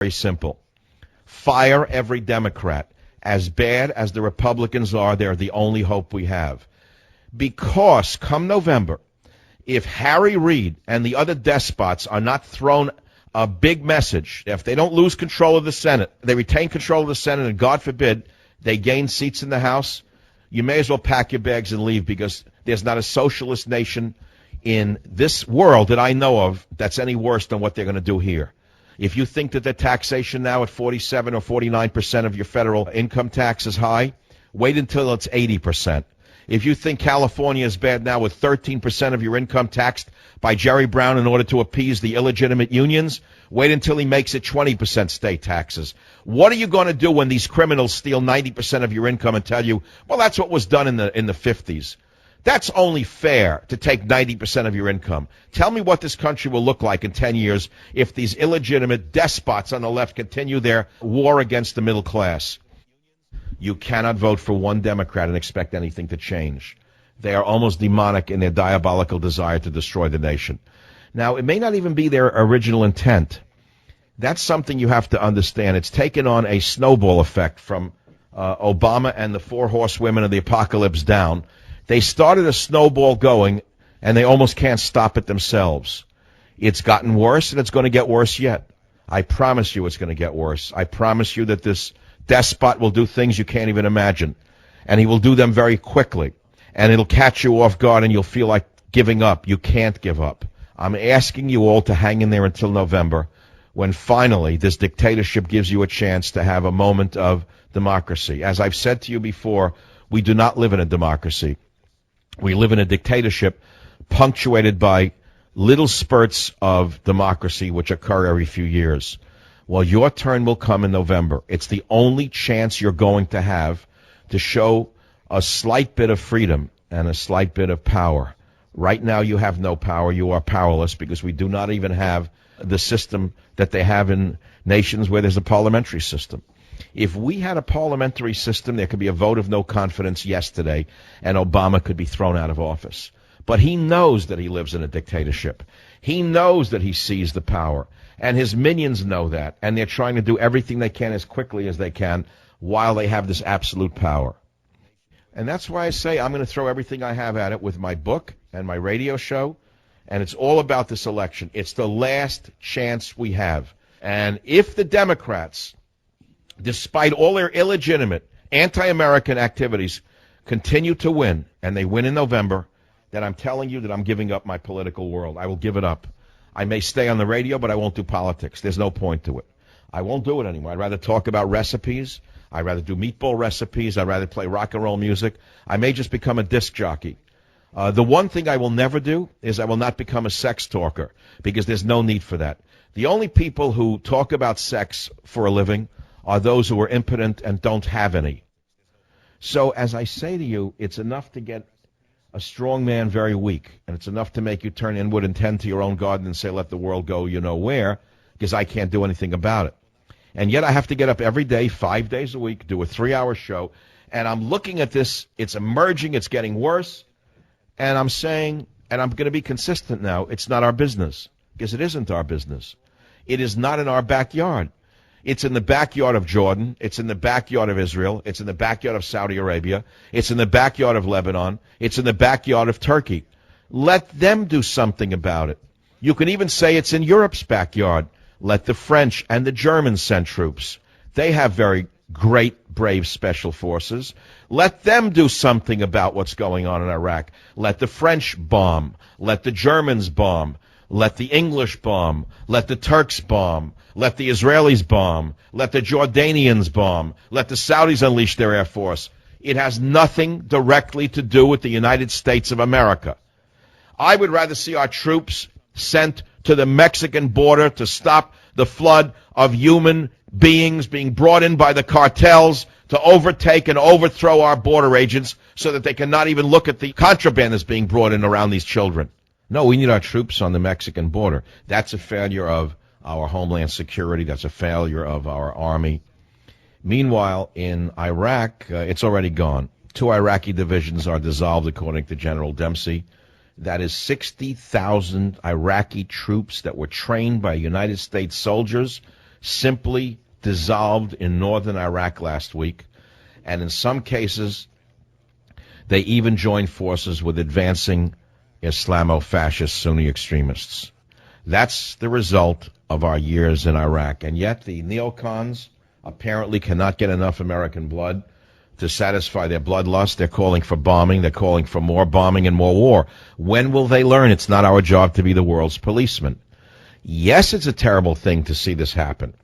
very simple. Fire every Democrat. As bad as the Republicans are, they're the only hope we have. Because come November, if Harry Reid and the other despots are not thrown a big message, if they don't lose control of the Senate, they retain control of the Senate, and God forbid they gain seats in the House, you may as well pack your bags and leave, because there's not a socialist nation in this world that I know of that's any worse than what they're going to do here. If you think that the taxation now at 47 or 49% of your federal income tax is high, wait until it's 80%. If you think California is bad now with 13% of your income taxed by Jerry Brown in order to appease the illegitimate unions, wait until he makes it 20% state taxes. What are you going to do when these criminals steal 90% of your income and tell you, well, that's what was done in the 50s? That's only fair, to take 90% of your income. Tell me what this country will look like in 10 years if these illegitimate despots on the left continue their war against the middle class. You cannot vote for one Democrat and expect anything to change. They are almost demonic in their diabolical desire to destroy the nation. Now, it may not even be their original intent. That's something you have to understand. It's taken on a snowball effect from Obama and the four horsewomen of the apocalypse down. They started a snowball going, and they almost can't stop it themselves. It's gotten worse, and it's going to get worse yet. I promise you it's going to get worse. I promise you that this despot will do things you can't even imagine, and he will do them very quickly, and it'll catch you off guard, and you'll feel like giving up. You can't give up. I'm asking you all to hang in there until November, when finally this dictatorship gives you a chance to have a moment of democracy. As I've said to you before, we do not live in a democracy. We live in a dictatorship punctuated by little spurts of democracy which occur every few years. Well, your turn will come in November. It's the only chance you're going to have to show a slight bit of freedom and a slight bit of power. Right now you have no power. You are powerless, because we do not even have the system that they have in nations where there's a parliamentary system. If we had a parliamentary system, there could be a vote of no confidence yesterday, and Obama could be thrown out of office. But he knows that he lives in a dictatorship. He knows that he seized the power, and his minions know that, and they're trying to do everything they can as quickly as they can while they have this absolute power. And that's why I say I'm going to throw everything I have at it with my book and my radio show, and it's all about this election. It's the last chance we have. And if the Democrats, despite all their illegitimate anti-American activities, continue to win, and they win in November, then I'm telling you that I'm giving up my political world. I will give it up. I may stay on the radio, but I won't do politics. There's no point to it. I won't do it anymore. I'd rather talk about recipes. I'd rather do meatball recipes. I'd rather play rock and roll music. I may just become a disc jockey. The one thing I will never do is I will not become a sex talker, because there's no need for that. The only people who talk about sex for a living are those who are impotent and don't have any. So as I say to you, it's enough to get a strong man very weak, and it's enough to make you turn inward and tend to your own garden and say, let the world go you know where, because I can't do anything about it. And yet I have to get up every day, 5 days a week, do a 3-hour show, and I'm looking at this, it's emerging, it's getting worse, and I'm saying, and I'm going to be consistent now, it's not our business, because it isn't our business. It is not in our backyard. It's in the backyard of Jordan. It's in the backyard of Israel. It's in the backyard of Saudi Arabia. It's in the backyard of Lebanon. It's in the backyard of Turkey. Let them do something about it. You can even say it's in Europe's backyard. Let the French and the Germans send troops. They have very great, brave special forces. Let them do something about what's going on in Iraq. Let the French bomb. Let the Germans bomb. Let the English bomb. Let the Turks bomb. Let the Israelis bomb. Let the Jordanians bomb. Let the Saudis unleash their air force. It has nothing directly to do with the United States of America. I would rather see our troops sent to the Mexican border to stop the flood of human beings being brought in by the cartels to overtake and overthrow our border agents so that they cannot even look at the contraband that's being brought in around these children. No, we need our troops on the Mexican border. That's a failure of our Homeland Security. That's a failure of our Army. Meanwhile, in Iraq, it's already gone. 2 Iraqi divisions are dissolved, according to General Dempsey. That is 60,000 Iraqi troops that were trained by United States soldiers simply dissolved in northern Iraq last week, and in some cases, they even joined forces with advancing Islamo-fascist Sunni extremists. That's the result of our years in Iraq, and yet the neocons apparently cannot get enough American blood to satisfy their bloodlust. They're calling for bombing. They're calling for more bombing and more war. When will they learn it's not our job to be the world's policeman? Yes, it's a terrible thing to see this happen.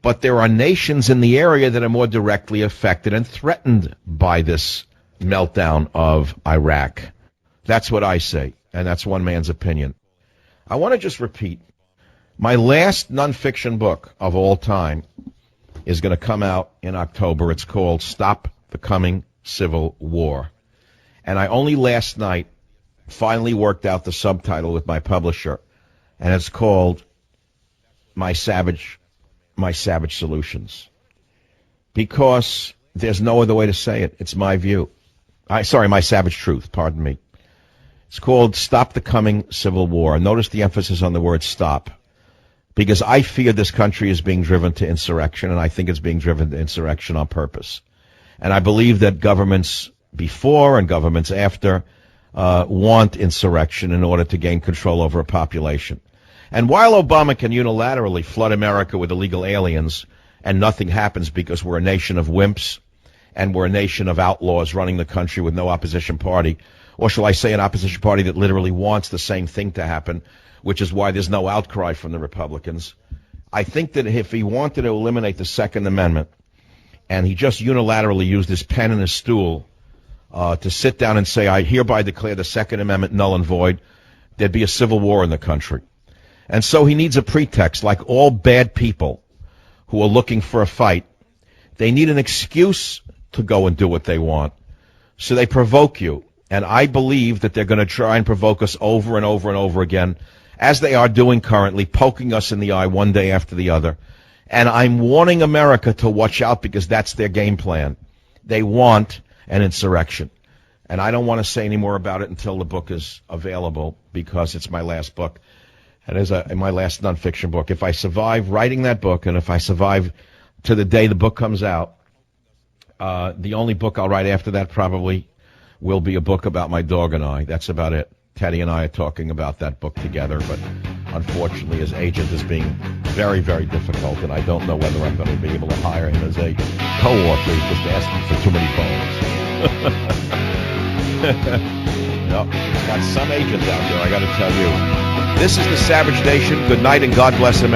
But there are nations in the area that are more directly affected and threatened by this meltdown of Iraq. That's what I say, and that's one man's opinion. I want to just repeat, my last nonfiction book of all time is going to come out in October. It's called Stop the Coming Civil War. And I only last night finally worked out the subtitle with my publisher, and it's called My Savage Solutions. Because there's no other way to say it. It's my view. My Savage Truth, pardon me. It's called Stop the Coming Civil War. Notice the emphasis on the word stop. Because I fear this country is being driven to insurrection, and I think it's being driven to insurrection on purpose. And I believe that governments before and governments after want insurrection in order to gain control over a population. And while Obama can unilaterally flood America with illegal aliens and nothing happens because we're a nation of wimps and we're a nation of outlaws running the country with no opposition party, or shall I say an opposition party that literally wants the same thing to happen, which is why there's no outcry from the Republicans. I think that if he wanted to eliminate the Second Amendment and he just unilaterally used his pen and his stool to sit down and say, I hereby declare the Second Amendment null and void, there'd be a civil war in the country. And so he needs a pretext. Like all bad people who are looking for a fight, they need an excuse to go and do what they want. So they provoke you. And I believe that they're going to try and provoke us over and over and over again, as they are doing currently, poking us in the eye one day after the other. And I'm warning America to watch out because that's their game plan. They want an insurrection. And I don't want to say any more about it until the book is available because it's my last book. And as my last nonfiction book. If I survive writing that book and if I survive to the day the book comes out, the only book I'll write after that probably will be a book about my dog and I. That's about it. Teddy and I are talking about that book together, but unfortunately his agent is being very, very difficult, and I don't know whether I'm going to be able to hire him as a co-author. He's just asking for too many phones. No, he's got some agents out there, I got to tell you. This is the Savage Nation. Good night and God bless America.